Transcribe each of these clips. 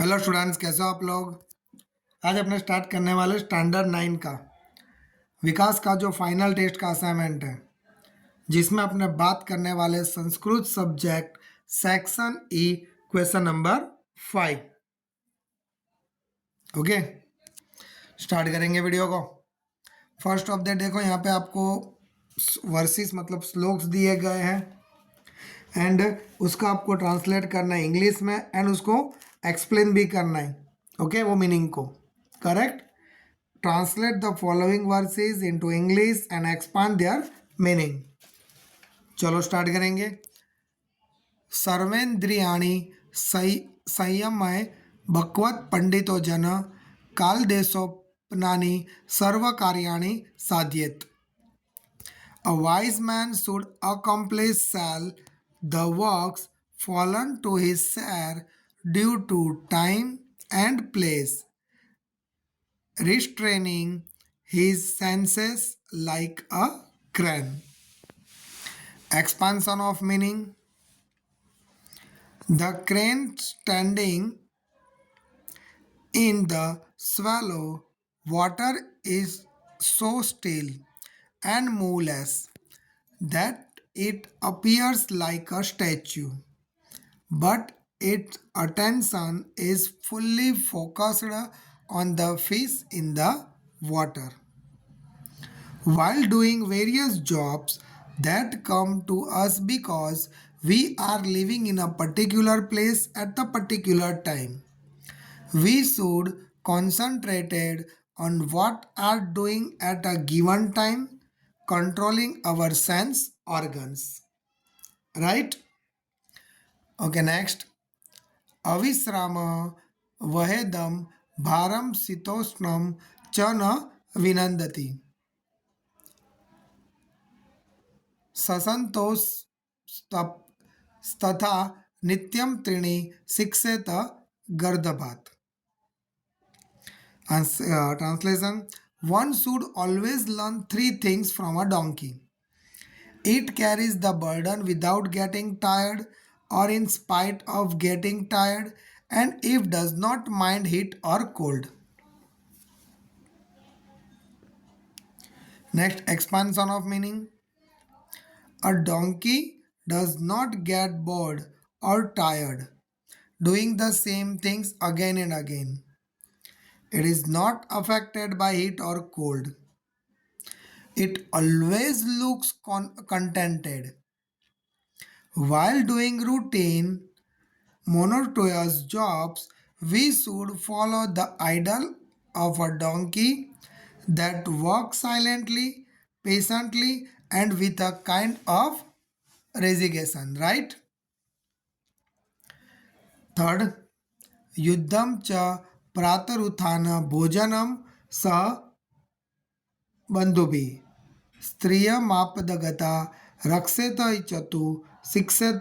Hello students, कैसे हो आप लोग। आज अपने स्टार्ट करने वाले स्टैंडर्ड 9 का विकास का जो फाइनल टेस्ट का असाइनमेंट है, जिसमें अपने बात करने वाले Sanskrit subject section E question number 5। Okay, start करेंगे वीडियो को। फर्स्ट ऑफ द देखो, यहाँ पे आपको वर्सेस मतलब श्लोक्स दिए गए हैं एंड उसका आपको ट्रांसलेट करना है इंग्लिश में एंड उसको एक्सप्लेन भी करना है। ओके, वो मीनिंग को correct. Translate the following verses into English and expand their meaning. चलो स्टार्ट करेंगे। सर्वेन्द्रियाणि संयमय भगवत पंडितो जन काल देशोपनानि सर्व कार्याणि साध्येत। A wise man should accomplish all the works fallen to his share due to time and place, restraining his senses like a crane. Expansion of meaning. The crane standing in the shallow water is so still and moveless that it appears like a statue, but its attention is fully focused on the fish in the water. While doing various jobs that come to us because we are living in a particular place at a particular time, we should concentrate on what are doing at a given time, controlling our sense organs. Right? Okay, next. Avisrama vahedam bharam sitosnam chana vinandati. ससंतोष तथा नित्यम त्रीणि शिक्षेत गर्दभात. Translation. One should always learn three things from a donkey. It carries the burden without getting tired or in spite of getting tired, and if does not mind heat or cold. Next, expansion of meaning. A donkey does not get bored or tired doing the same things again and again. It is not affected by heat or cold. It always looks contented. While doing routine, monotonous jobs, we should follow the ideal of a donkey that walks silently, patiently, and with a kind of resignation, right? Third, युद्धम च प्रातरुत्थान भोजनम सह बंधुभिः स्त्रियमापदगता रक्षेत चतु शिक्षेत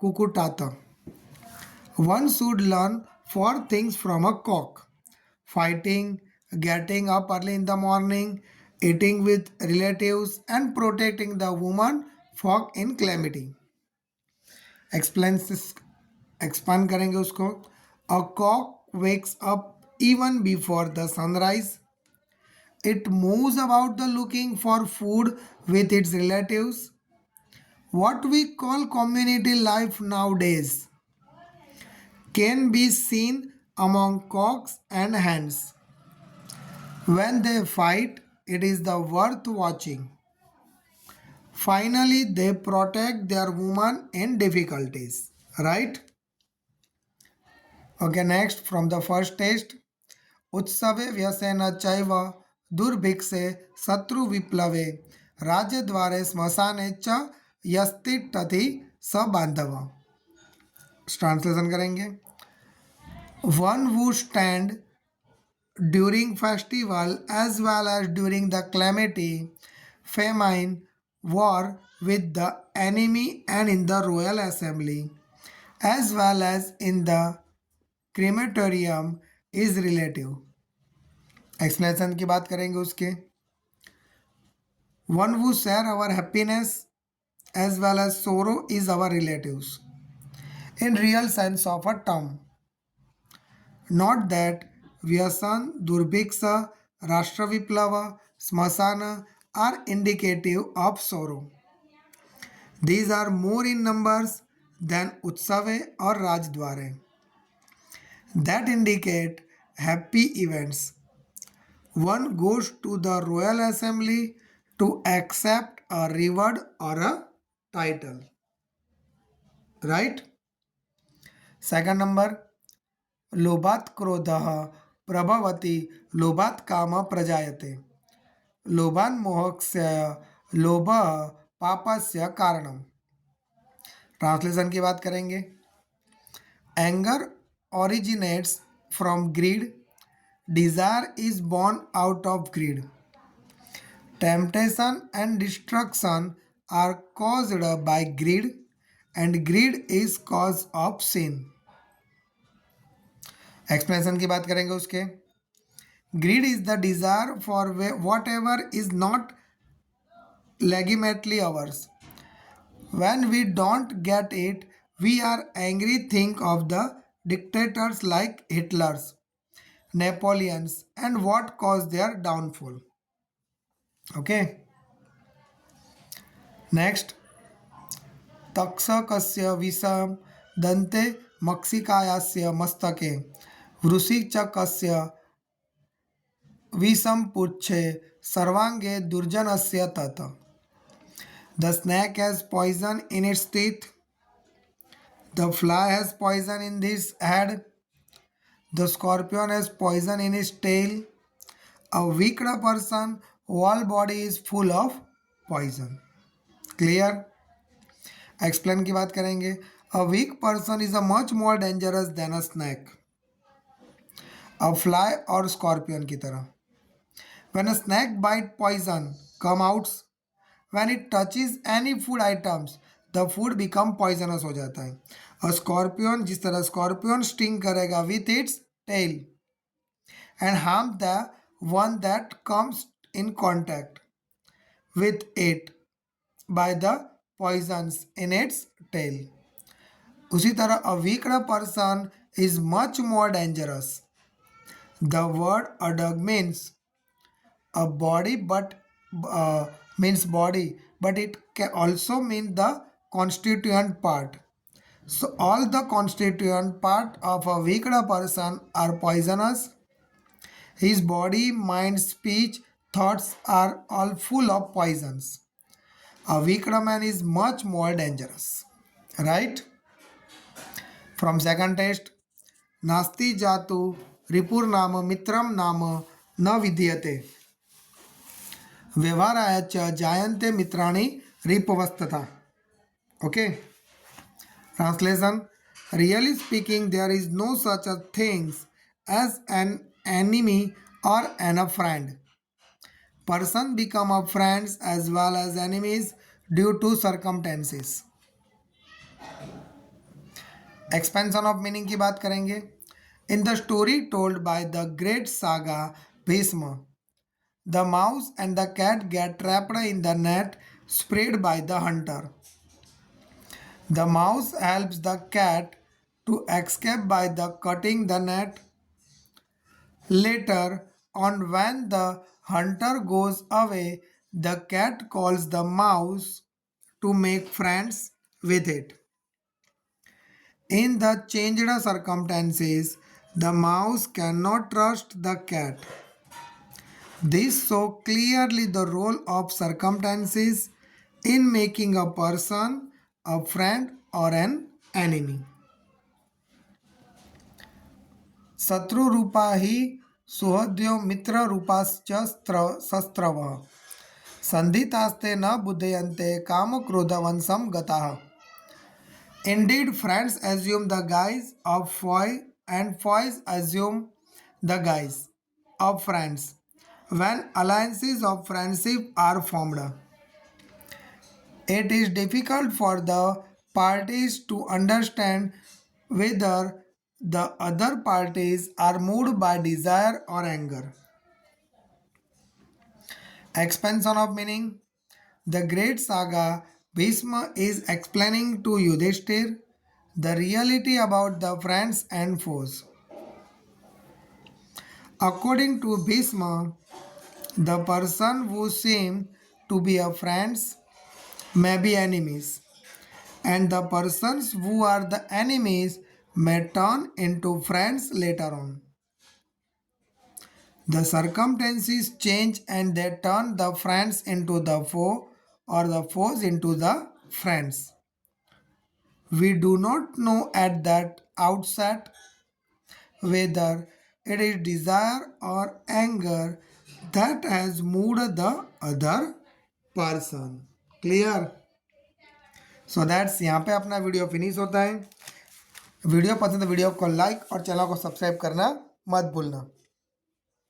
कुकुटात. One should learn four things from a cock: fighting, getting up early in the morning, eating with relatives, and protecting the woman folk in calamity. Expand करेंगे उसको. A cock wakes up even before the sunrise. It moves about the looking for food with its relatives. What we call community life nowadays can be seen among cocks and hens. When they fight, it is the worth watching. Finally, they protect their woman in difficulties. Right? Okay, next from the first text. उत्सवे व्यसेन चैव दुर्भिक्षे शत्रु विप्लवे राजद्वारे श्मशाने च यस्तिष्ठति स बांधव. Translation करेंगे. One who stand during festival as well as during the calamity, famine, war with the enemy and in the royal assembly as well as in the crematorium is relative. Explanation की बात करेंगे उसके. One who share our happiness as well as sorrow is our relatives in real sense of a term. Not that Vyasan, Durbhiksha, Rashtraviplava, Smasana are indicative of sorrow. These are more in numbers than Utsave or Rajdware that indicate happy events. One goes to the royal assembly to accept a reward or a title. Right? Second number, लोभात् क्रोधः प्रभवति लोभात् काम प्रजायते लोभान् मोहस्य लोभः पापस्य कारणम. Translation की बात करेंगे. Anger originates from greed. Desire is born out of greed. Temptation and destruction are caused by greed, and greed is cause of sin. Explanation की बात करेंगे उसके. Greed is the desire for whatever is not legitimately ours. When we don't get it, we are angry. Think of the dictators like Hitler's, Napoleon's, and what caused their downfall. Okay. Next, तक्षकस्य विषं दन्ते मक्षिकायास्य मस्तके वृषिचकस्य विषं पुच्छे सर्वांगे दुर्जनस्य तत्. The snake has poison in its teeth. The fly has poison in his head. The scorpion has poison in his tail. A wicked person, whole body is full of poison. Clear? Explain की बात करेंगे. A weak person is a much more dangerous than a snake, a fly or scorpion की तरह. When a snake bite, poison come out. When it touches any food items, the food become poisonous हो जाता है. A scorpion, जिस तरह scorpion sting करेगा with its tail and harm the one that comes in contact with it by the poisons in its tail. उसी तरह a wicked person is much more dangerous. The word adug means a body, but means body, but it can also mean the constituent part. So all the constituent part of a wicked person are poisonous. His body, mind, speech, thoughts are all full of poisons. A wicked man is much more dangerous. Right? From second test, नास्ति जातु रिपुर्नाम मित्रम नाम न विद्यते व्यवहाराय च जायन्ते मित्राणि रिपवस्तथा. Okay. Translation. Really speaking, there is no such a thing as an enemy or a friend. Person become a friends as well as enemies due to circumstances. Expansion of meaning की बात करेंगे. In the story told by the great saga Bhishma, the mouse and the cat get trapped in the net spread by the hunter. The mouse helps the cat to escape by the cutting the net. Later on, when the hunter goes away, the cat calls the mouse to make friends with it. In the changed circumstances, the mouse cannot trust the cat. This shows clearly the role of circumstances in making a person a friend or an enemy. शत्रुरूपा हि सुहृद्यो मित्ररूपाश्च शस्त्रवः संधितास्ते न बुद्धयन्ते कामक्रोधवशं गताः. Indeed, friends assume the guise of foe and foes assume the guise of friends when alliances of friendship are formed. It is difficult for the parties to understand whether the other parties are moved by desire or anger. Expansion of meaning. The great saga Bhishma is explaining to Yudhishthir the reality about the friends and foes. According to Bhisma, the person who seem to be a friends may be enemies, and the persons who are the enemies may turn into friends later on. The circumstances change and they turn the friends into the foe or the foes into the friends. We do not know at that outset whether it is desire or anger that has moved the other person. Clear? So that's यहाँ पे अपना video finish होता है। Video पसंद है video को like और channel को सब्सक्राइब करना मत भूलना।